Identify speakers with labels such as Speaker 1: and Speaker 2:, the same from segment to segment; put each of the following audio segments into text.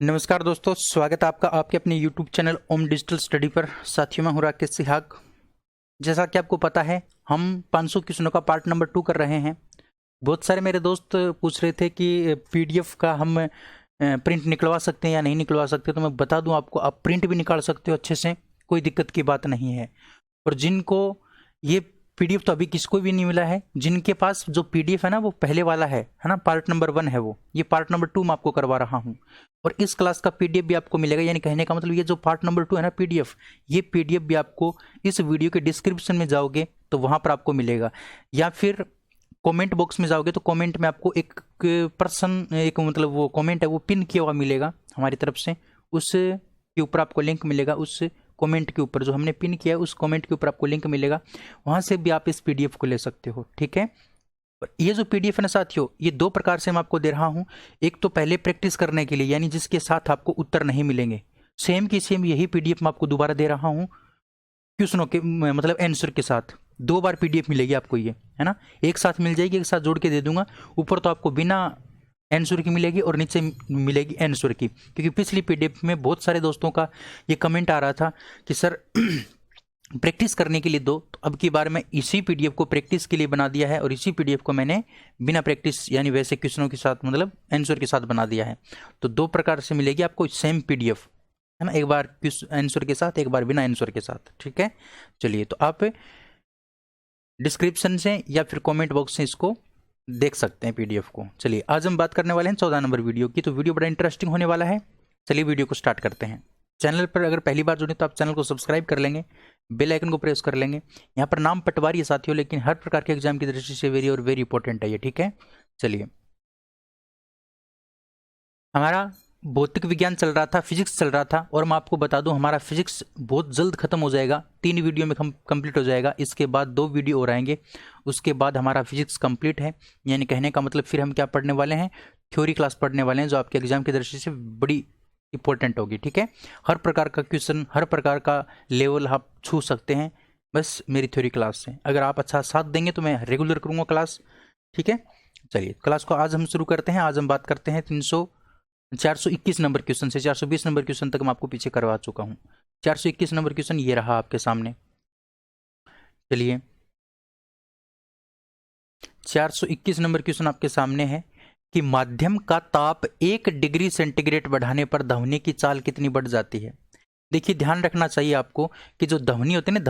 Speaker 1: नमस्कार दोस्तों, स्वागत है आपका आपके अपने YouTube चैनल ओम डिजिटल स्टडी पर। साथियों, मैं हूं राकेश सिहाग। जैसा कि आपको पता है, हम 500 क्वेश्चनों का पार्ट नंबर 2 कर रहे हैं। बहुत सारे मेरे दोस्त पूछ रहे थे कि PDF का हम प्रिंट निकलवा सकते हैं या नहीं निकलवा सकते। तो मैं बता दूं आपको, आप प्रिंट भी निकाल सकते हो अच्छे से, कोई दिक्कत की बात नहीं है। और जिनको ये PDF तो अभी किसको भी नहीं मिला है, जिनके पास जो PDF है ना वो पहले वाला है ना, पार्ट नंबर 1 है वो, ये पार्ट नंबर 2 मैं आपको करवा रहा हूँ। और इस क्लास का PDF भी आपको मिलेगा। यानी कहने का मतलब ये जो पार्ट नंबर 2 है ना PDF, ये PDF भी आपको इस वीडियो के डिस्क्रिप्शन में जाओगे तो वहां पर आपको मिलेगा, या फिर कमेंट बॉक्स में जाओगे तो कमेंट में आपको एक पर्सन, एक मतलब वो कमेंट है वो पिन किया हुआ मिलेगा हमारी तरफ से, उस के ऊपर आपको लिंक मिलेगा। उस कमेंट के ऊपर जो हमने पिन किया है उस कमेंट के ऊपर आपको लिंक मिलेगा, वहां से भी आप इस PDF को ले सकते हो। ठीक है, ये जो PDF है ना साथियों, ये दो प्रकार से मैं आपको दे रहा हूं। एक तो पहले प्रैक्टिस करने के लिए, यानी जिसके साथ आपको उत्तर नहीं मिलेंगे, सेम की सेम यही PDF मैं आपको दोबारा दे रहा हूं क्वेश्चनों के मतलब आंसर के साथ। 2 बार PDF मिलेगी आपको, ये है ना, एक साथ मिल जाएगी, एक साथ जोड़ के दे दूंगा। ऊपर तो आपको बिना आंसर की मिलेगी और नीचे मिलेगी आंसर की, क्योंकि पिछली PDF में बहुत सारे दोस्तों का ये कमेंट आ रहा था कि सर प्रैक्टिस करने के लिए दो। तो अब की बार मैं इसी PDF को प्रैक्टिस के लिए बना दिया है, और इसी PDF को मैंने बिना प्रैक्टिस यानी वैसे क्वेश्चनों के साथ मतलब आंसर के साथ बना दिया है। तो 2 प्रकार से मिलेगी आपको सेम PDF, है ना, एक बार आंसर के साथ, एक बार बिना आंसर के साथ। ठीक है, चलिए, तो आप डिस्क्रिप्शन से या फिर कमेंट बॉक्स से इसको देख सकते हैं PDF को। चलिए, आज हम बात करने वाले हैं 14 नंबर वीडियो की। तो वीडियो बड़ा इंटरेस्टिंग होने वाला है। चलिए वीडियो को स्टार्ट करते हैं। चैनल पर अगर पहली बार जुड़े तो आप चैनल को सब्सक्राइब कर लेंगे, बेल आइकन को प्रेस कर लेंगे। यहाँ पर नाम पटवारी है साथियों, लेकिन हर प्रकार के एग्जाम की दृष्टि से वेरी और वेरी इंपॉर्टेंट है ये। ठीक है, चलिए, हमारा भौतिक विज्ञान चल रहा था, फिजिक्स चल रहा था, और मैं आपको बता दूं हमारा फिजिक्स बहुत जल्द खत्म हो जाएगा, 3 वीडियो में कंप्लीट हो जाएगा। इसके बाद 2 वीडियो और आएंगे, उसके बाद हमारा फिजिक्स कंप्लीट है। यानी कहने का मतलब फिर हम क्या पढ़ने वाले हैं, थ्योरी क्लास पढ़ने वाले हैं, जो आपके एग्जाम की दृष्टि से बड़ी इंपॉर्टेंट होगी। ठीक है, हर प्रकार का क्वेश्चन, हर प्रकार का लेवल आप छू सकते हैं बस मेरी थ्योरी क्लास से। अगर आप अच्छा साथ देंगे तो मैं रेगुलर करूँगा क्लास। ठीक है, चलिए क्लास को आज हम शुरू करते हैं। आज हम बात करते हैं 421 नंबर क्वेश्चन से 420 नंबर क्वेश्चन तक मैं आपको पीछे करवा चुका हूँ। 421 नंबर क्वेश्चन ये रहा आपके सामने। चलिए, 421 नंबर क्वेश्चन आपके सामने है कि माध्यम का ताप 1 डिग्री सेंटीग्रेड बढ़ाने पर ध्वनि की चाल कितनी बढ़ जाती है। देखिए, ध्यान रखना चाहिए आपको कि जो ध्वनि होती है ना,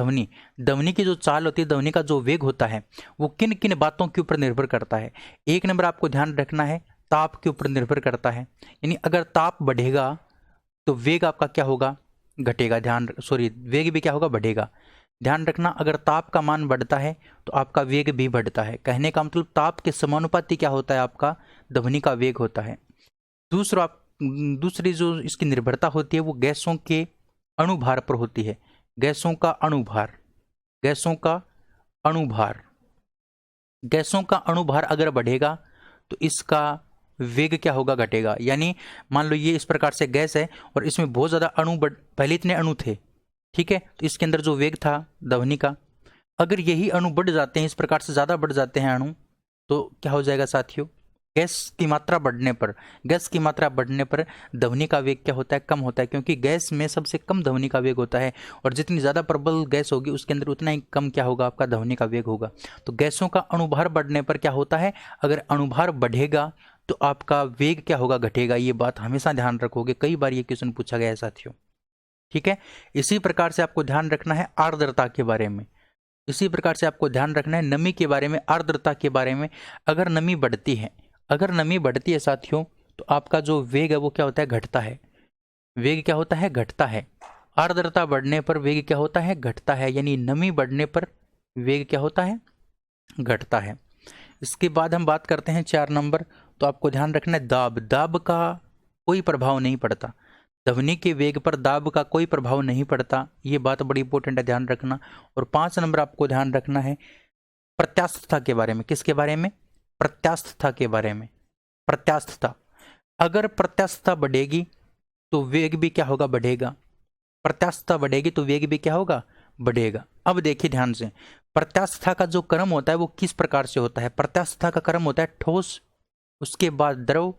Speaker 1: ध्वनि की जो चाल होती है, ध्वनि का जो वेग होता है, वो किन किन बातों के ऊपर निर्भर करता है। एक नंबर आपको ध्यान रखना है, ताप के ऊपर निर्भर करता है। यानी अगर ताप बढ़ेगा तो वेग आपका क्या होगा, घटेगा। वेग भी क्या होगा, बढ़ेगा। ध्यान रखना, अगर ताप का मान बढ़ता है तो आपका वेग भी बढ़ता है। कहने का मतलब ताप के समानुपाती क्या होता है, आपका ध्वनि का वेग होता है। दूसरी जो इसकी निर्भरता होती है वो गैसों के अणुभार पर होती है। गैसों का अणुभार, गैसों का अणुभार, गैसों का अणुभार अगर बढ़ेगा तो इसका वेग क्या होगा, घटेगा। यानी मान लो ये इस प्रकार से गैस है और इसमें बहुत ज्यादा पहले इतने अणु थे, ठीक है, तो इसके अंदर जो वेग था ध्वनि का, अगर यही अणु बढ़ जाते हैं, इस प्रकार से ज्यादा बढ़ जाते हैं अणु, तो क्या हो जाएगा साथियों, गैस की मात्रा बढ़ने पर, ध्वनि का वेग क्या होता है, कम होता है। क्योंकि गैस में सबसे कम ध्वनि का वेग होता है, और जितनी ज़्यादा प्रबल गैस होगी उसके अंदर उतना ही कम क्या होगा, आपका ध्वनि का वेग होगा। तो गैसों का अणुभार बढ़ने पर क्या होता है, अगर अणुभार बढ़ेगा तो आपका वेग क्या होगा, घटेगा। ये बात हमेशा ध्यान रखोगे, कई बार ये क्वेश्चन पूछा गया है साथियों। ठीक है, इसी प्रकार से आपको ध्यान रखना है आर्द्रता के बारे में, इसी प्रकार से आपको ध्यान रखना है नमी के बारे में, आर्द्रता के बारे में। अगर नमी बढ़ती है, साथियों, तो आपका जो वेग है वो क्या होता है, घटता है। वेग क्या होता है, घटता है। आर्द्रता बढ़ने पर वेग क्या होता है, घटता है। यानी नमी बढ़ने पर वेग क्या होता है, घटता है। इसके बाद हम बात करते हैं 4 नंबर। तो आपको ध्यान रखना है दाब का कोई प्रभाव नहीं पड़ता। ध्वनि के वेग पर दाब का कोई प्रभाव नहीं पड़ता, ये बात बड़ी इंपॉर्टेंट है, ध्यान रखना। और 5 नंबर आपको ध्यान रखना है प्रत्यास्थता के बारे में। किसके बारे में, प्रत्यास्थता के बारे में। प्रत्यास्थता, अगर प्रत्यास्थता बढ़ेगी तो वेग भी क्या होगा, बढ़ेगा। प्रत्यास्थता बढ़ेगी तो वेग भी क्या होगा, बढ़ेगा। अब देखिए ध्यान से, प्रत्यास्थता का जो क्रम होता है वो किस प्रकार से होता है। प्रत्यास्थता का क्रम होता है ठोस, उसके बाद द्रव,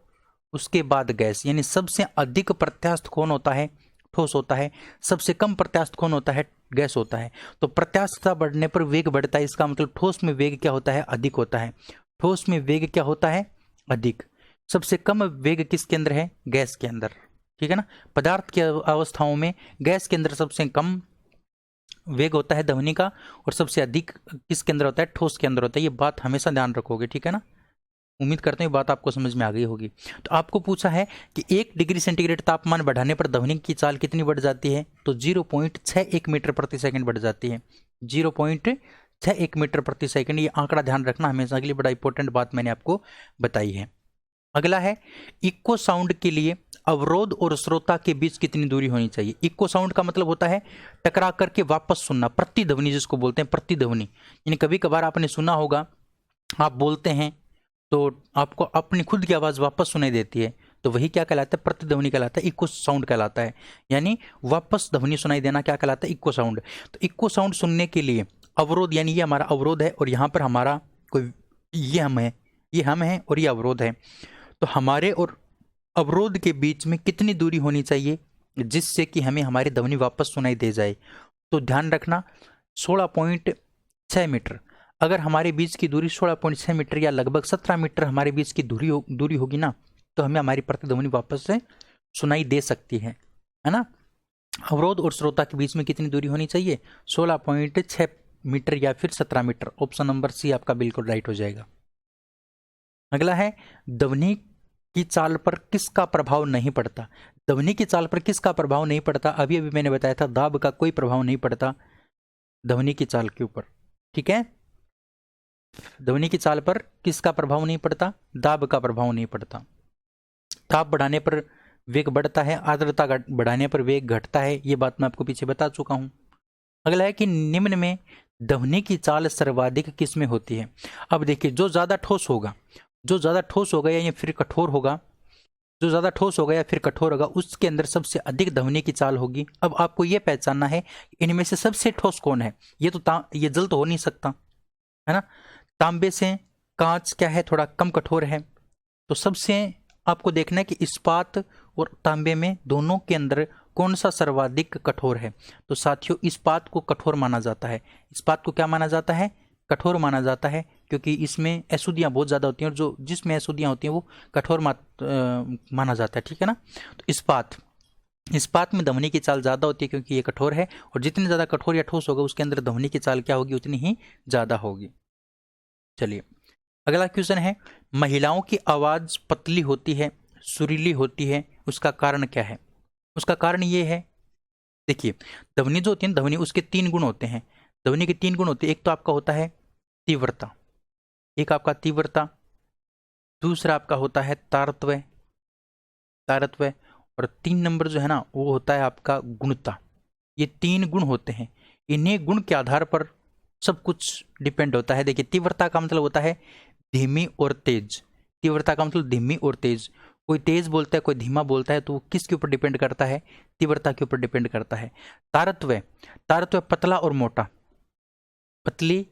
Speaker 1: उसके बाद गैस, यानी सबसे अधिक प्रत्यास्थ कौन होता है? ठोस होता है। सबसे कम प्रत्यास्थ कौन होता है? गैस होता है। तो प्रत्यास्थता बढ़ने पर वेग बढ़ता है, इसका मतलब ठोस में वेग क्या होता है? अधिक होता है। ठोस में वेग क्या होता है? अधिक। सबसे कम वेग किसके अंदर है? गैस के अंदर, ठीक है ना। पदार्थ की अवस्थाओं में गैस के अंदर सबसे कम वेग होता है ध्वनि का, और सबसे अधिक किसके अंदर होता है? ठोस के अंदर होता है। ये बात हमेशा ध्यान रखोगे, ठीक है ना। उम्मीद करते हैं बात आपको समझ में आ गई होगी। तो आपको पूछा है कि 1 डिग्री सेंटीग्रेड तापमान बढ़ाने पर ध्वनि की चाल कितनी बढ़ जाती है? तो 0.61 मीटर प्रति सेकंड बढ़ जाती है। 0.61 मीटर प्रति सेकंड, ये आंकड़ा ध्यान रखना हमेशा के लिए, बड़ा इंपॉर्टेंट बात मैंने आपको बताई है। अगला है, इक्को साउंड के लिए अवरोध और श्रोता के बीच कितनी दूरी होनी चाहिए? इक्को साउंड का मतलब होता है टकरा करके वापस सुनना, प्रतिध्वनि जिसको बोलते हैं, प्रतिध्वनि। यानी कभी कभार आपने सुना होगा, आप बोलते हैं तो आपको अपनी खुद की आवाज वापस सुनाई देती है, तो वही क्या कहलाता है? प्रतिध्वनि कहलाता है, इक्को साउंड कहलाता है। यानी वापस ध्वनि सुनाई देना क्या कहलाता है? इक्को साउंड। तो इक्को साउंड सुनने के लिए अवरोध, यानी ये हमारा अवरोध है और यहाँ पर हमारा कोई, ये हम है, ये हम है और ये अवरोध है। तो हमारे और अवरोध के बीच में कितनी दूरी होनी चाहिए जिससे कि हमें हमारी ध्वनि वापस सुनाई दे जाए? तो ध्यान रखना 16.6 मीटर। अगर हमारे बीच की दूरी 16.6 मीटर या लगभग 17 मीटर हमारे बीच की दूरी होगी ना, तो हमें हमारी प्रतिध्वनि वापस से सुनाई दे सकती है ना। अवरोध और श्रोता के बीच में कितनी दूरी होनी चाहिए? 16.6 मीटर या फिर 17 मीटर। ऑप्शन नंबर सी आपका बिल्कुल राइट हो जाएगा। अगला है, ध्वनि की चाल पर किसका प्रभाव नहीं पड़ता? ध्वनि की चाल पर किसका प्रभाव नहीं पड़ता? अभी अभी मैंने बताया था, दाब का कोई प्रभाव नहीं पड़ता ध्वनि की चाल के ऊपर, ठीक है। ध्वनि की चाल पर किसका प्रभाव नहीं पड़ता? दाब का प्रभाव नहीं पड़ता। ताप बढ़ाने पर वेग बढ़ता है, आर्द्रता बढ़ाने पर वेग घटता है, ये बात मैं आपको पीछे बता चुका हूं। अगला है कि निम्न में ध्वनि की चाल सर्वाधिक किस में होती है? अब देखिए, जो ज्यादा ठोस होगा, जो ज्यादा ठोस होगा या फिर कठोर होगा, जो ज्यादा ठोस होगा या फिर कठोर होगा, उसके अंदर सबसे अधिक ध्वनि की चाल होगी। अब आपको यह पहचानना है इनमें से सबसे ठोस कौन है। ये तो ये जल तो हो नहीं सकता, है ना। तांबे से कांच क्या है? थोड़ा कम कठोर है। तो सबसे आपको देखना है कि इस्पात और तांबे में दोनों के अंदर कौन सा सर्वाधिक कठोर है। तो साथियों, इस्पात को कठोर माना जाता है। इस्पात को क्या माना जाता है? कठोर माना जाता है, क्योंकि इसमें अशुद्धियां बहुत ज्यादा होती हैं, और जो जिसमें अशुद्धियां होती हैं वो कठोर माना जाता है, ठीक है ना। तो इस्पात में ध्वनि की चाल ज्यादा होती है क्योंकि ये कठोर है, और जितनी ज्यादा कठोर या ठोस होगा उसके अंदर ध्वनि की चाल क्या होगी? उतनी ही ज्यादा होगी। चलिए, अगला क्वेश्चन है, महिलाओं की आवाज पतली होती है, सुरीली होती है, उसका कारण क्या है? उसका कारण ये है, देखिए, ध्वनि जो होती है, ध्वनि उसके 3 गुण होते हैं। ध्वनि के 3 गुण होते हैं। एक तो आपका होता है तीव्रता, एक आपका तीव्रता, दूसरा आपका होता है तारत्व, और 3 नंबर जो है ना वो होता है आपका गुणता। ये 3 गुण होते हैं। इन्हीं गुण के आधार पर सब कुछ डिपेंड होता है। देखिए, तीव्रता का मतलब होता है धीमी और तेज। तीव्रता का मतलब धीमी और तेज। कोई तेज बोलता है, कोई धीमा बोलता है, तो वो किसके ऊपर डिपेंड करता है? तीव्रता के ऊपर डिपेंड करता है। तारत्व पतला और मोटा, पतली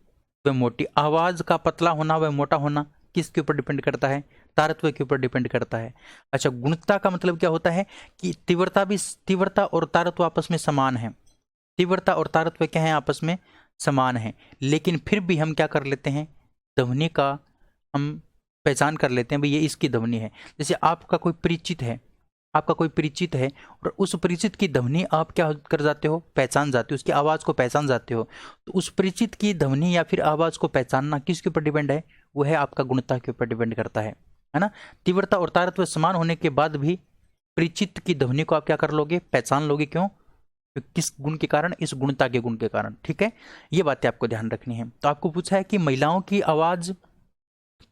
Speaker 1: व मोटी। आवाज का पतला होना व मोटा होना किसके ऊपर डिपेंड करता है? तारत्व के ऊपर डिपेंड करता है। अच्छा, गुणता का मतलब क्या होता है कि तीव्रता और तारत्व आपस में समान है। तीव्रता और तारत्व क्या है? आपस में समान है, लेकिन फिर भी हम क्या कर लेते हैं? ध्वनि का हम पहचान कर लेते हैं, भाई ये इसकी ध्वनि है। जैसे आपका कोई परिचित है और उस परिचित की ध्वनि आप क्या कर जाते हो? पहचान जाते हो, उसकी आवाज को पहचान जाते हो। तो उस परिचित की ध्वनि या फिर आवाज को पहचानना किसके ऊपर डिपेंड है? वो है आपका गुणता के ऊपर डिपेंड करता है ना। तीव्रता और तारत्व समान होने के बाद भी परिचित की ध्वनि को आप क्या कर लोगे? पहचान लोगे। क्यों? किस गुण के कारण? इस गुणता के गुण के कारण, ठीक है। ये बातें आपको ध्यान रखनी है। तो आपको पूछा है कि महिलाओं की आवाज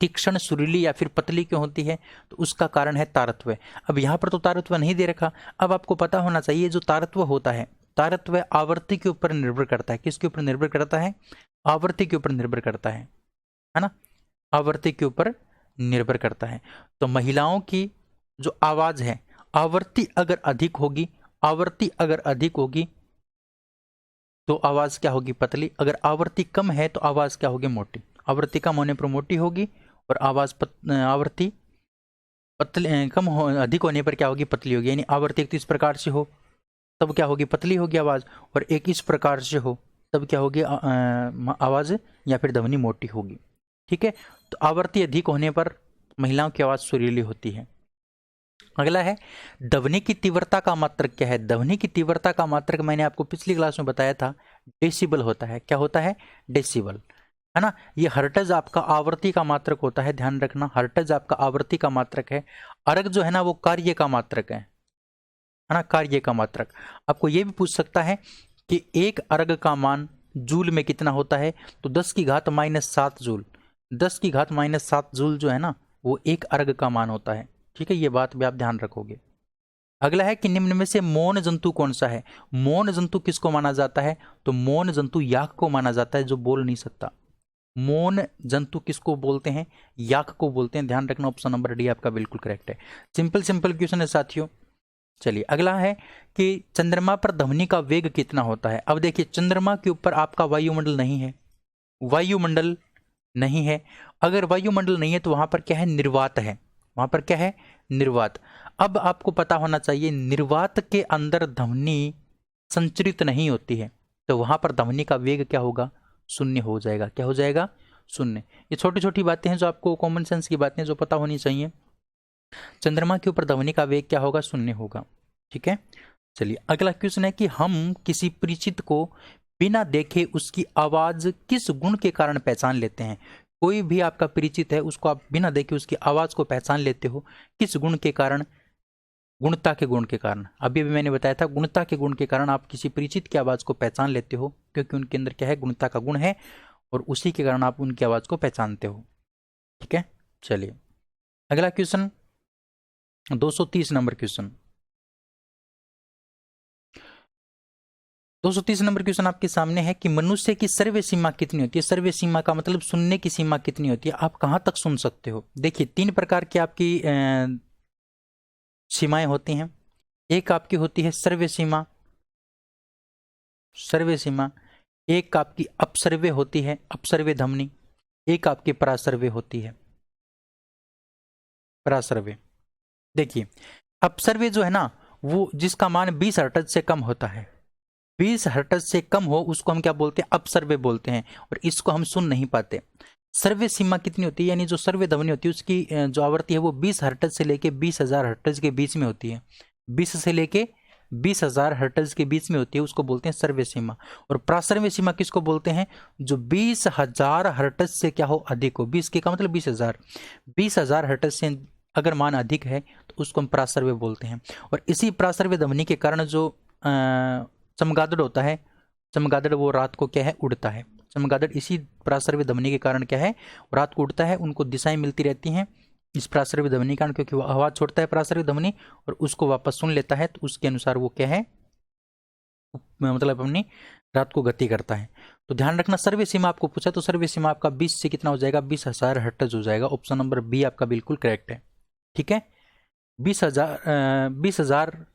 Speaker 1: तीक्ष्ण, सुरीली या फिर पतली क्यों होती है? तो उसका कारण है तारत्व। अब यहाँ पर तो तारत्व नहीं दे रखा। अब आपको पता होना चाहिए, जो तारत्व होता है, तारत्व आवृत्ति के ऊपर निर्भर करता है। किसके ऊपर निर्भर करता है? आवृत्ति के ऊपर निर्भर करता है ना। आवृत्ति के ऊपर निर्भर करता है। तो महिलाओं की जो आवाज है, आवृत्ति अगर अधिक होगी तो आवाज क्या होगी? पतली। अगर आवृत्ति कम है तो आवाज क्या होगी? मोटी। आवृत्ति कम होने पर मोटी होगी और आवृत्ति पतली अधिक होने पर क्या होगी, पतली होगी। यानी आवृत्ति एक तो इस प्रकार से हो तब क्या होगी, पतली होगी आवाज, और एक इस प्रकार से हो तब क्या होगी, आवाज या फिर ध्वनि मोटी होगी। ठीक है, तो आवृत्ति अधिक होने पर महिलाओं की आवाज सुरीली होती है। अगला है ध्वनि की तीव्रता का मात्रक क्या है। ध्वनि की तीव्रता का मात्रक मैंने आपको पिछली क्लास में बताया था, डेसिबल होता है। क्या होता है, डेसिबल, है ना। ये हर्ट्ज आपका आवृत्ति का मात्रक होता है, ध्यान रखना, हर्ट्ज आपका आवृत्ति का मात्रक है। अर्ग जो है ना वो कार्य का मात्रक है ना, कार्य का मात्रक। आपको ये भी पूछ सकता है कि एक अर्ग का मान जूल में कितना होता है, तो 10 की घात -7 जूल, 10 की घात -7 जूल जो है ना वो एक अर्ग का मान होता है। ठीक है, ये बात भी आप ध्यान रखोगे। अगला है कि निम्न में से मौन जंतु कौन सा है। मौन जंतु किसको माना जाता है, तो मौन जंतु याक को माना जाता है, जो बोल नहीं सकता। मौन जंतु किसको बोलते हैं, याक को बोलते हैं। ध्यान रखना, ऑप्शन नंबर डी आपका बिल्कुल करेक्ट है। सिंपल सिंपल क्वेश्चन है साथियों। चलिए अगला है कि चंद्रमा पर ध्वनि का वेग कितना होता है। अब देखिए चंद्रमा के ऊपर आपका वायुमंडल नहीं है, वायुमंडल नहीं है। अगर वायुमंडल नहीं है तो वहां पर क्या है, निर्वात है, वहां पर क्या है, निर्वात। अब आपको पता होना चाहिए निर्वात के अंदर ध्वनि संचरित नहीं होती है, तो वहां पर ध्वनि का वेग क्या होगा, शून्य हो जाएगा। क्या हो जाएगा, शून्य। ये छोटी छोटी बातें हैं जो आपको कॉमन सेंस की बातें जो पता होनी चाहिए। चंद्रमा के ऊपर ध्वनि का वेग क्या होगा, शून्य होगा। ठीक है, चलिए अगला क्वेश्चन है कि हम किसी परिचित को बिना देखे उसकी आवाज किस गुण के कारण पहचान लेते हैं। कोई भी आपका परिचित है, उसको आप बिना देखे उसकी आवाज को पहचान लेते हो, किस गुण के कारण, गुणता के गुण के कारण। अभी भी मैंने बताया था, गुणता के गुण के कारण आप किसी परिचित की आवाज को पहचान लेते हो, क्योंकि उनके अंदर क्या है, गुणता का गुण है, और उसी के कारण आप उनकी आवाज को पहचानते हो। ठीक है, चलिए अगला question 230 number question. 230 number question आपके सामने है कि मनुष्य की सर्व सीमा कितनी होती है। सर्व सीमा का मतलब सुनने की सीमा कितनी होती है, आप कहां तक सुन सकते हो। देखिए 3 प्रकार की आपकी सीमाएं होती हैं। एक आपकी होती है सर्व सीमा, सर्वे सीमा। एक आपकी अपसर्वे होती है, अपसर्वे ध्वनि। एक आपकी परासर्वे होती है, परासर्वे। देखिए अपसर्वे जो है ना वो जिसका मान 20 हर्ट्ज से कम होता है, 20 हर्ट्ज से कम हो उसको हम क्या बोलते हैं, अपसर्वे बोलते हैं, और इसको हम सुन नहीं पाते। सर्वे सीमा कितनी होती है, यानी जो सर्वे ध्वनि होती है उसकी जो आवृत्ति है वो 20 हर्ट्ज से लेके 20,000 हर्ट्ज के बीच में होती है, 20 से लेके 20,000 हर्ट्ज के बीच में होती है, उसको बोलते हैं सर्वे सीमा। और प्रासर्वे सीमा किसको बोलते हैं, जो 20,000 हर्ट्ज से क्या हो, अधिक हो। 20 के का मतलब 20,000, 20,000 हर्ट्ज से अगर मान अधिक है तो उसको हम प्रासर्वे बोलते हैं। और इसी प्रासर्वे ध्वनि के कारण जो चमगादड़ होता है, चमगादड़ वो रात को क्या है, उड़ता है। चमगादड़ इसी प्रासर्वे ध्वनि के कारण क्या है, रात को उड़ता है, उनको दिशाएं मिलती रहती हैं इस प्रासर्वे ध्वनि के कारण, क्योंकि वो आवाज छोड़ता है प्रासर्वे ध्वनि और उसको वापस सुन लेता है, तो उसके अनुसार वो क्या है, मतलब अपनी रात को गति करता है। तो ध्यान रखना, सर्वे सीमा आपको पूछा तो सर्वे सीमा आपका 20 से कितना हो जाएगा, 20,000 हर्ट्ज हो जाएगा। ऑप्शन नंबर बी आपका बिल्कुल करेक्ट है। ठीक है, 20,000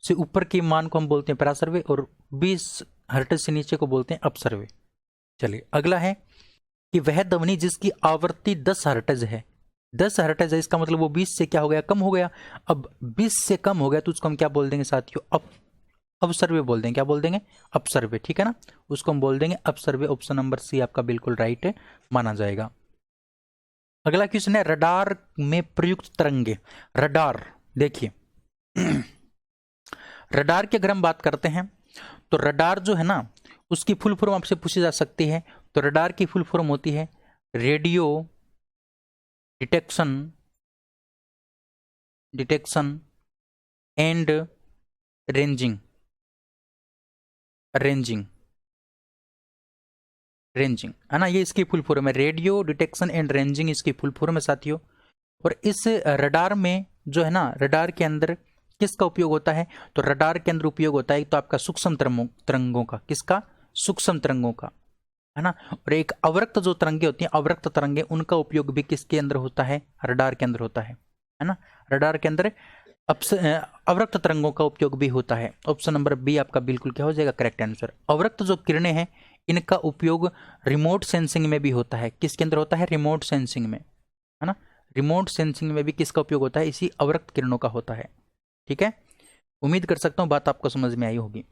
Speaker 1: से ऊपर के मान को हम बोलते हैं परासर्वे, और 20 हर्ट्ज से नीचे को बोलते हैं अपसर्वे। चलिए अगला है कि वह ध्वनि जिसकी आवृत्ति 10 हर्ट्ज है, 10 हर्ट्ज है, इसका मतलब वो 20 से क्या हो गया, कम हो गया। अब 20 से कम हो गया तो उसको हम क्या बोल देंगे साथियों, अपसर्वे बोल देंगे। क्या बोल देंगे, अपसर्वे। ठीक है ना, उसको हम बोल देंगे अपसर्वे। ऑप्शन नंबर सी आपका बिल्कुल राइट माना जाएगा। अगला क्वेश्चन है रडार में प्रयुक्त तरंगे। रडार, देखिए रडार की अगर हम बात करते हैं तो रडार जो है ना उसकी फुल फॉर्म आपसे पूछी जा सकती है। तो रडार की फुल फॉर्म होती है radio detection and ranging, ranging है ना, ये इसकी फुल फॉर्म है। रेडियो डिटेक्शन एंड रेंजिंग इसकी फुल फॉर्म है साथियों। और इस रडार में जो है ना, रडार के अंदर किसका उपयोग होता है, तो रडार के अंदर उपयोग होता है तो आपका सूक्ष्म तरंगों का, किसका, सूक्ष्म तरंगों का, है ना। और एक अवरक्त जो तरंगे होती हैं, अवरक्त तरंगे, उनका उपयोग भी किसके अंदर होता है, रडार के अंदर होता है ना। रडार के अंदर अवरक्त तरंगों का उपयोग भी होता है। ऑप्शन नंबर बी आपका बिल्कुल क्या हो जाएगा, करेक्ट आंसर। अवरक्त जो किरणें हैं इनका उपयोग रिमोट सेंसिंग में भी होता है। किसके अंदर होता है, रिमोट सेंसिंग में, है ना, रिमोट सेंसिंग में भी किसका उपयोग होता है? इसी अवरक्त किरणों का होता है। ठीक है, उम्मीद कर सकता हूँ बात आपको समझ में आई होगी।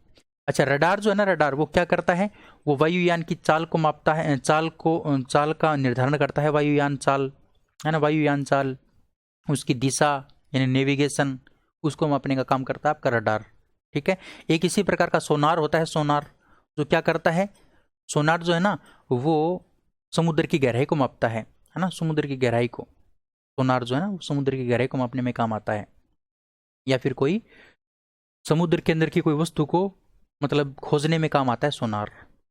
Speaker 1: अच्छा, रडार जो है ना, रडार वो क्या करता है? वो वायुयान की चाल को मापता है, चाल का निर्धारण करता है। वायुयान चाल है ना, वायुयान चाल, उसकी दिशा यानी नेविगेशन, उसको मापने का काम करता है आपका रडार। ठीक है, एक इसी प्रकार का सोनार होता है। सोनार जो क्या करता है? सोनार जो है ना, वो समुद्र की गहराई को मापता है ना, समुद्र की गहराई को। सोनार जो है ना, वो समुद्र की गहराई को मापने में काम आता है, या फिर कोई समुद्र के अंदर की कोई वस्तु को मतलब खोजने में काम आता है सोनार।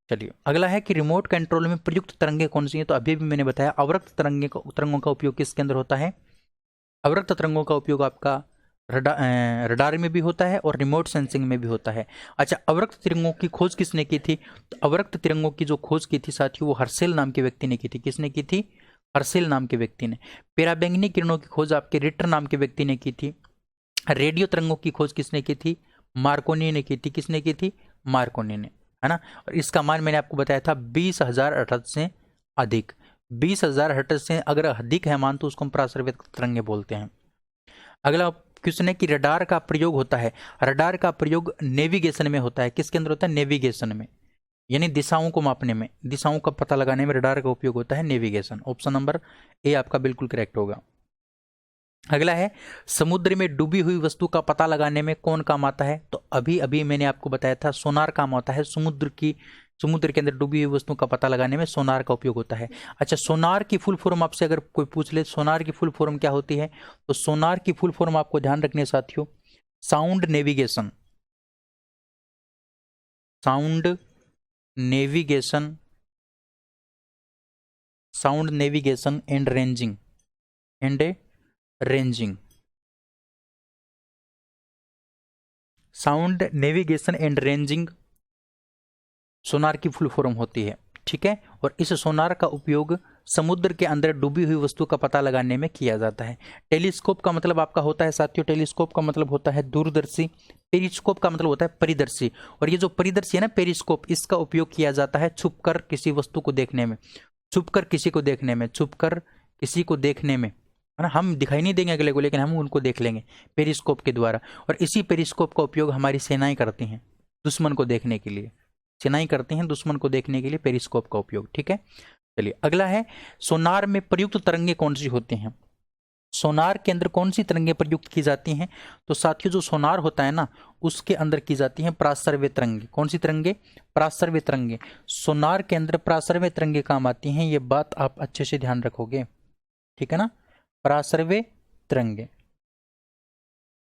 Speaker 1: चलिए, अगला है कि रिमोट कंट्रोल में प्रयुक्त तरंगे कौन सी हैं? तो अभी भी मैंने बताया अवरक्त तरंगों का उपयोग किसके अंदर होता है? अवरक्त तरंगों का उपयोग आपका रडार में भी होता है और रिमोट सेंसिंग में भी होता है। अच्छा, अवरक्त तिरंगों की खोज किसने की थी? तो अवरक्त तिरंगों की जो खोज की थी साथियों, वो हर्सेल नाम के व्यक्ति ने की थी। किसने की थी? हर्सेल नाम के व्यक्ति ने। पराबैंगनी किरणों की खोज आपके रिटर नाम के व्यक्ति ने की थी। रेडियो तरंगों की खोज किसने की थी? मार्कोनी ने की थी। किसने की थी? मार्कोनी ने, है ना। और इसका मान मैंने आपको बताया था 20,000 हर्ट्ज से अधिक। 20,000 हर्ट्ज से अगर अधिक है मान तो उसको हम पराश्रवित तरंगे बोलते हैं। अगला क्वेश्चन है कि रडार का प्रयोग होता है। रडार का प्रयोग नेविगेशन में होता है। किसके अंदर होता है? नेविगेशन में, यानी दिशाओं को मापने में, दिशाओं का पता लगाने में रडार का उपयोग होता है, नेविगेशन। ऑप्शन नंबर ए आपका बिल्कुल करेक्ट होगा। अगला है समुद्र में डूबी हुई वस्तु का पता लगाने में कौन काम आता है? तो अभी अभी मैंने आपको बताया था सोनार काम आता है। समुद्र के अंदर डूबी हुई वस्तु का पता लगाने में सोनार का उपयोग होता है। अच्छा, सोनार की फुल फॉर्म आपसे अगर कोई पूछ ले, सोनार की फुल फॉर्म क्या होती है? तो सोनार की फुल फॉर्म आपको ध्यान रखनी है साथियों, sound navigation, sound navigation, sound navigation and ranging, ranging, sound navigation and ranging sonar की फुल फॉर्म होती है। ठीक है, और इस सोनार का उपयोग समुद्र के अंदर डूबी हुई वस्तु का पता लगाने में किया जाता है। टेलीस्कोप का मतलब आपका होता है साथियों, टेलीस्कोप का मतलब होता है दूरदर्शी। पेरिस्कोप का मतलब होता है परिदर्शी। और ये जो परिदर्शी है ना, पेरिस्कोप, इसका उपयोग किया जाता है छुपकर किसी वस्तु को देखने में, छुपकर किसी को देखने में, छुपकर किसी को देखने में, है ना। हम दिखाई नहीं देंगे अगले को, लेकिन हम उनको देख लेंगे पेरिस्कोप के द्वारा। और इसी पेरिस्कोप का उपयोग हमारी सेनाएं करती हैं दुश्मन को देखने के लिए, सेनाएं करती हैं दुश्मन को देखने के लिए पेरिस्कोप का उपयोग। ठीक है, चलिए अगला है सोनार में प्रयुक्त तरंगे कौन सी होती हैं? सोनार के अंदर कौन सी तरंगे प्रयुक्त की जाती हैं? तो साथियों जो सोनार होता है ना, उसके अंदर की जाती हैं प्रासर्व्य तरंगे। कौन सी तरंगे? प्रासर्व्य तरंगे। सोनार के अंदर प्रासर्व्य तरंगे काम आती हैं, ये बात आप अच्छे से ध्यान रखोगे। ठीक है ना, प्रासर्व्य तरंगे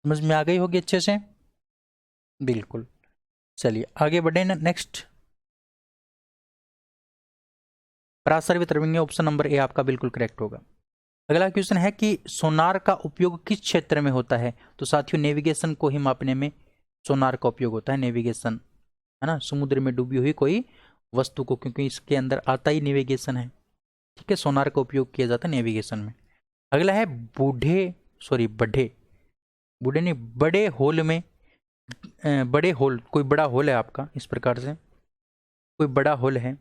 Speaker 1: समझ में आ गई होगी अच्छे से, बिल्कुल। चलिए आगे बढ़े ना, नेक्स्ट प्रासर्व्य तरंगे, ऑप्शन नंबर ए आपका बिल्कुल करेक्ट होगा। अगला क्वेश्चन है कि सोनार का उपयोग किस क्षेत्र में होता है? तो साथियों नेविगेशन को ही मापने में सोनार का उपयोग होता है, नेविगेशन, है ना। समुद्र में डूबी हुई कोई वस्तु को, क्योंकि इसके अंदर आता ही नेविगेशन है। ठीक है, सोनार का उपयोग किया जाता है नेविगेशन में। अगला है बूढ़े नहीं, बड़े होल में, बड़े होल, कोई बड़ा होल है आपका, इस प्रकार से कोई बड़ा होल है,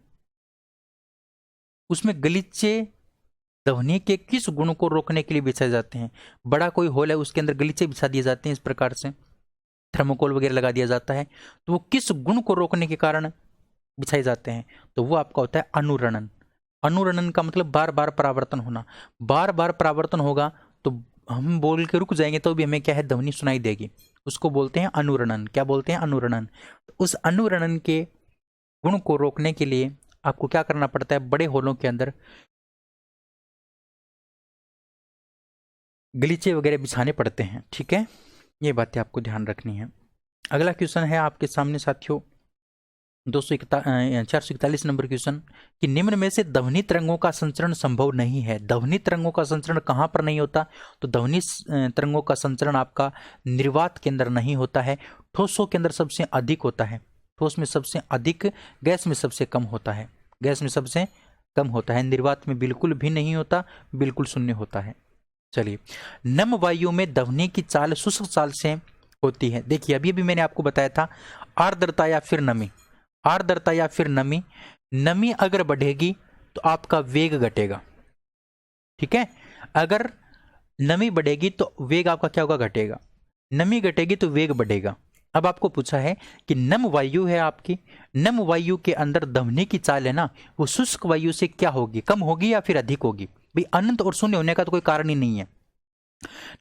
Speaker 1: उसमें गलीचे ध्वनि के किस गुण को रोकने के लिए बिछाए जाते हैं? बड़ा कोई होल है, उसके अंदर गलीचे बिछा दिए जाते हैं, इस प्रकार से थर्मोकोल वगैरह लगा दिया जाता है, तो वो किस गुण को रोकने के कारण बिछाए जाते हैं? तो वो आपका होता है अनुरणन। अनुरणन का मतलब बार बार परावर्तन होना। बार बार परावर्तन होगा तो हम बोल के रुक जाएंगे तो भी हमें क्या है, ध्वनि सुनाई देगी, उसको बोलते हैं अनुरणन। क्या बोलते हैं? अनुरणन। उस अनुरणन के गुण को रोकने के लिए आपको क्या करना पड़ता है? बड़े होलों के अंदर गलीचे वगैरह बिछाने पड़ते हैं। ठीक है, ये बातें आपको ध्यान रखनी है। अगला क्वेश्चन है आपके सामने साथियों 441 नंबर क्वेश्चन कि निम्न में से ध्वनि तरंगों का संचरण संभव नहीं है। ध्वनि तरंगों का संचरण कहाँ पर नहीं होता? तो ध्वनि तरंगों का संचरण आपका निर्वात के अंदर नहीं होता है, ठोसों के अंदर सबसे अधिक होता है। ठोस में सबसे अधिक, गैस में सबसे कम होता है, गैस में सबसे कम होता है, निर्वात में बिल्कुल भी नहीं होता, बिल्कुल शून्य होता है। चलिए, नम वायु में ध्वनि की चाल शुष्क चाल से होती है। देखिए अभी भी मैंने आपको बताया था आर्द्रता या फिर नमी, आर्द्रता या फिर नमी, नमी अगर बढ़ेगी तो आपका वेग घटेगा। ठीक है, अगर नमी बढ़ेगी तो वेग आपका क्या होगा, घटेगा। नमी घटेगी तो वेग बढ़ेगा। अब आपको पूछा है कि नम वायु है आपकी, नम वायु के अंदर ध्वनि की चाल है ना, वो शुष्क वायु से क्या होगी, कम होगी या फिर अधिक होगी। भाई अनंत और शून्य होने का तो कोई कारण ही नहीं है।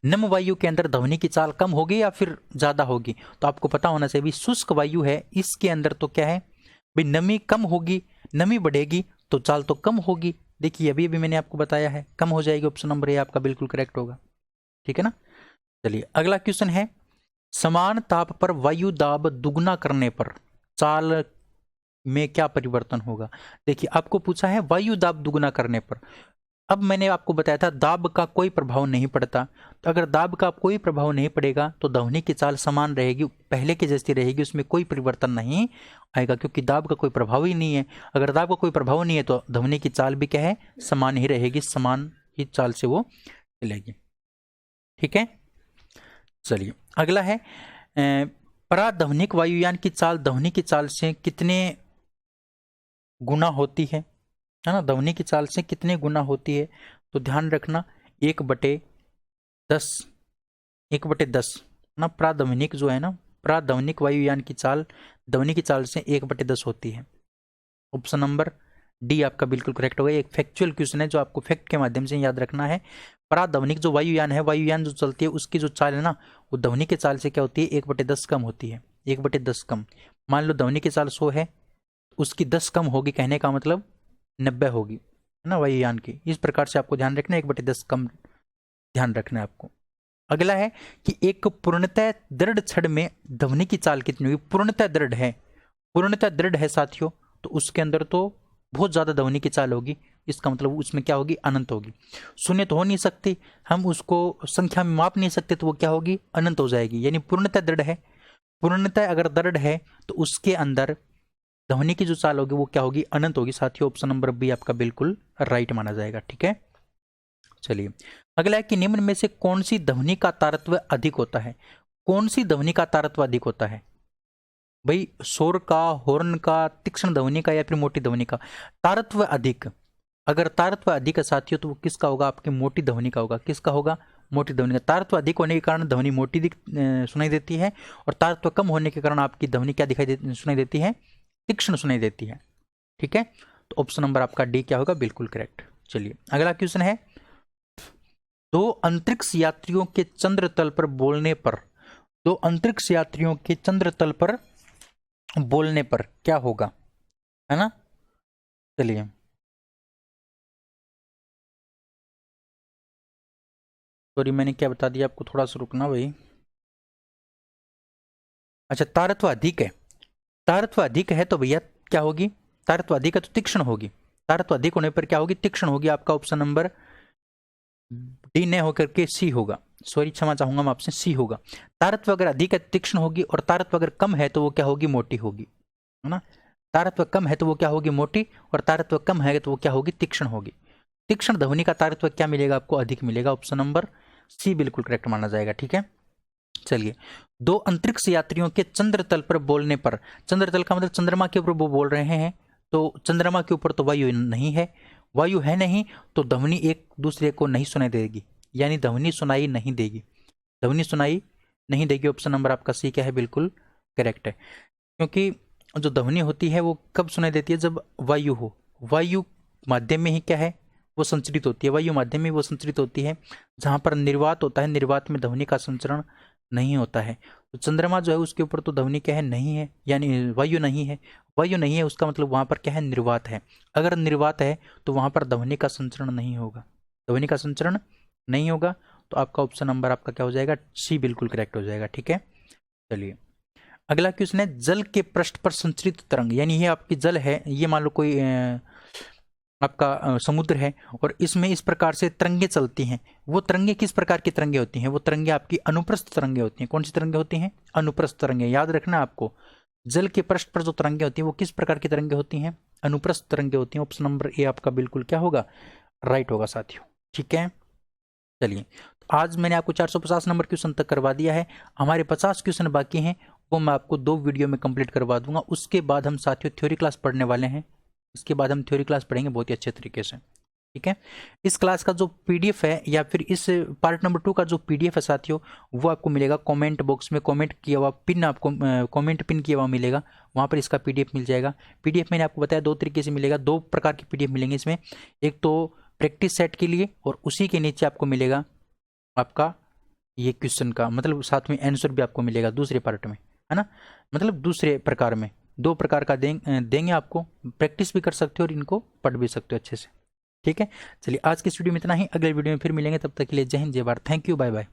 Speaker 1: नम वायु के अंदर ध्वनि की चाल कम होगी या फिर ज्यादा होगी, तो आपको पता होना चाहिए। शुष्क वायु है, इसके अंदर तो क्या है भाई, नमी कम होगी, नमी बढ़ेगी तो चाल तो कम होगी। देखिए अभी अभी मैंने आपको बताया है, कम हो जाएगी। ऑप्शन नंबर ए आपका बिल्कुल करेक्ट होगा, ठीक है ना। चलिए अगला क्वेश्चन है, समान ताप पर वायु दाब दुगना करने पर चाल में क्या परिवर्तन होगा। देखिए आपको पूछा है वायु दाब दुगना करने पर। अब मैंने आपको बताया था दाब का कोई प्रभाव नहीं पड़ता, तो अगर दाब का कोई प्रभाव नहीं पड़ेगा तो ध्वनि की चाल समान रहेगी, पहले की जैसी रहेगी, उसमें कोई परिवर्तन नहीं आएगा, क्योंकि दाब का कोई प्रभाव ही नहीं है। अगर दाब का कोई प्रभाव नहीं है तो ध्वनि की चाल भी क्या है, समान ही रहेगी, समान ही चाल से वो चलेगी, ठीक है। चलिए अगला है, पराध्वनिक वायुयान की चाल ध्वनि की चाल से कितने गुना होती है ना, ध्वनि की चाल से कितने गुना होती है। तो ध्यान रखना 1/10, 1/10 ना, प्राध्वनिक जो है ना, प्राध्वनिक वायुयान की चाल ध्वनि की चाल से 1/10 होती है। ऑप्शन नंबर डी आपका बिल्कुल करेक्ट होगा। एक फैक्चुअल क्वेश्चन है जो आपको फैक्ट के माध्यम से याद रखना है। पराध्वनिक जो वायुयान है, वायुयान जो चलती है उसकी जो चाल है ना, वो ध्वनि की चाल से क्या होती है, 1/10 कम होती है, 1/10 कम। मान लो ध्वनि की चाल 100 है, उसकी 10 कम होगी, कहने का मतलब 90 होगी, है ना, वायुयान की। इस प्रकार से आपको ध्यान रखना है, 1/10 कम ध्यान रखना है आपको। अगला है कि एक पूर्णतः दृढ़ छड़ में ध्वनि की चाल कितनी होगी। पूर्णतः दृढ़ है, पूर्णतः दृढ़ है साथियों, तो उसके अंदर तो बहुत ज्यादा ध्वनि की चाल होगी, इसका मतलब उसमें क्या होगी, अनंत होगी। शून्य तो हो नहीं सकती, हम उसको संख्या में माप नहीं सकते, तो वो क्या होगी, अनंत हो जाएगी। यानी पूर्णतः दृढ़ है, पूर्णतः अगर दृढ़ है तो उसके अंदर ध्वनि की जो चाल होगी वो क्या होगी, अनंत होगी साथियों। ऑप्शन नंबर बी आपका बिल्कुल राइट माना जाएगा, ठीक है। चलिए अगला है कि निम्न में से कौन सी ध्वनि का तारतम्य अधिक होता है। कौन सी ध्वनि का तारतम्य अधिक होता है भाई, शोर का, हॉर्न का, तीक्ष्ण ध्वनि का या फिर मोटी ध्वनि का। तारतम्य अधिक, अगर तारतम्य अधिक है साथियों तो वो किसका होगा, आपकी मोटी ध्वनि का होगा। किसका होगा, मोटी ध्वनि का। तारतम्य अधिक होने के कारण ध्वनि मोटी सुनाई देती है, और तारतम्य कम होने के कारण आपकी ध्वनि क्या सुनाई देती है, तीक्ष्ण सुनाई देती है, ठीक है। तो ऑप्शन नंबर आपका डी क्या होगा, बिल्कुल करेक्ट। चलिए अगला क्वेश्चन है, दो अंतरिक्ष यात्रियों के चंद्र तल पर बोलने पर, दो अंतरिक्ष यात्रियों के चंद्र तल पर बोलने पर क्या होगा, है ना। चलिए सॉरी मैंने क्या बता दिया आपको, थोड़ा सा रुकना भाई। अच्छा तारत्व अधिक है, तारत्व अधिक है तो भैया क्या होगी, तारत्व अधिक है तो तीक्ष्ण होगी। तारत्व अधिक होने पर क्या होगी, तीक्ष्ण होगी। आपका ऑप्शन नंबर डी ने होकर के सी होगा, सॉरी क्षमा चाहूंगा मैं आपसे, सी होगा। तारत्व अगर अधिक है तीक्ष्ण होगी, और तारत्व अगर कम है तो वो क्या होगी, मोटी होगी, है ना। तारत्व कम है तो वो क्या होगी, मोटी, और तारत्व कम है तो वो क्या होगी, तीक्ष्ण होगी। तीक्ष्ण ध्वनि का तारत्व क्या मिलेगा आपको, अधिक मिलेगा। ऑप्शन नंबर सी बिल्कुल करेक्ट माना जाएगा, ठीक है। चलिए दो अंतरिक्ष यात्रियों के चंद्र तल पर बोलने पर, चंद्र तल का मतलब चंद्रमा के ऊपर वो बोल रहे हैं, तो चंद्रमा के ऊपर तो वायु नहीं है, वायु है नहीं, तो ध्वनि एक दूसरे को नहीं सुनाई देगी, यानी ध्वनि सुनाई नहीं देगी, ध्वनि सुनाई नहीं देगी। ऑप्शन नंबर आपका सी क्या है, बिल्कुल करेक्ट है। क्योंकि जो ध्वनि होती है वो कब सुनाई देती है, जब वायु हो, वायु माध्यम में ही क्या है, वो संचरित होती है, वायु माध्यम में वो संचरित होती है। जहां पर निर्वात होता है, निर्वात में ध्वनि का संचरण नहीं होता है। तो चंद्रमा जो है उसके ऊपर तो ध्वनि क्या है, नहीं है, यानी वायु नहीं है, वायु नहीं है उसका मतलब वहां पर क्या है, निर्वात है। अगर निर्वात है तो वहां पर ध्वनि का संचरण नहीं होगा, ध्वनि का संचरण नहीं होगा। तो आपका ऑप्शन नंबर आपका क्या हो जाएगा, सी बिल्कुल करेक्ट हो जाएगा, ठीक है। चलिए अगला क्वेश्चन है, जल के पृष्ठ पर संचरित तरंग, यानी ये आपकी जल है, ये मान लो कोई आपका समुद्र है, और इसमें इस प्रकार से तरंगे चलती हैं। वो तरंगे किस प्रकार की तरंगे होती हैं, वो तरंगे आपकी अनुप्रस्थ तरंगे होती हैं। कौन सी तरंगे होती हैं, अनुप्रस्थ तरंगे। याद रखना आपको, जल के पृष्ठ पर जो तरंगे होती हैं वो किस प्रकार की तरंगे होती हैं, अनुप्रस्थ तरंगे होती हैं। ऑप्शन नंबर ए आपका बिल्कुल क्या होगा, राइट होगा साथियों, ठीक है। चलिए आज मैंने आपको 450 नंबर क्वेश्चन तक करवा दिया है, हमारे 50 क्वेश्चन बाकी हैं, वो मैं आपको 2 वीडियो में कंप्लीट करवा दूंगा। उसके बाद हम साथियों थ्योरी क्लास पढ़ने वाले हैं, इसके बाद हम थ्योरी क्लास पढ़ेंगे बहुत ही अच्छे तरीके से। ठीक है। इस क्लास का जो पीडीएफ है या फिर इस पार्ट नंबर 2 का जो पीडीएफ है साथियों, वो आपको मिलेगा कमेंट बॉक्स में, कमेंट किया हुआ पिन, आपको कमेंट पिन किया हुआ मिलेगा, वहाँ पर इसका पीडीएफ मिल जाएगा। पीडीएफ मैंने आपको बताया 2 तरीके से मिलेगा, 2 प्रकार के पीडीएफ मिलेंगे इसमें। एक तो प्रैक्टिस सेट के लिए, और उसी के नीचे आपको मिलेगा आपका ये क्वेश्चन का, मतलब साथ में आंसर भी आपको मिलेगा दूसरे पार्ट में, है ना। मतलब दूसरे प्रकार में 2 प्रकार का देंगे आपको, प्रैक्टिस भी कर सकते हो और इनको पढ़ भी सकते हो अच्छे से। ठीक है, चलिए आज की इस वीडियो में इतना ही, अगले वीडियो में फिर मिलेंगे, तब तक के लिए जय हिंद जय Bharat, thank you, bye bye.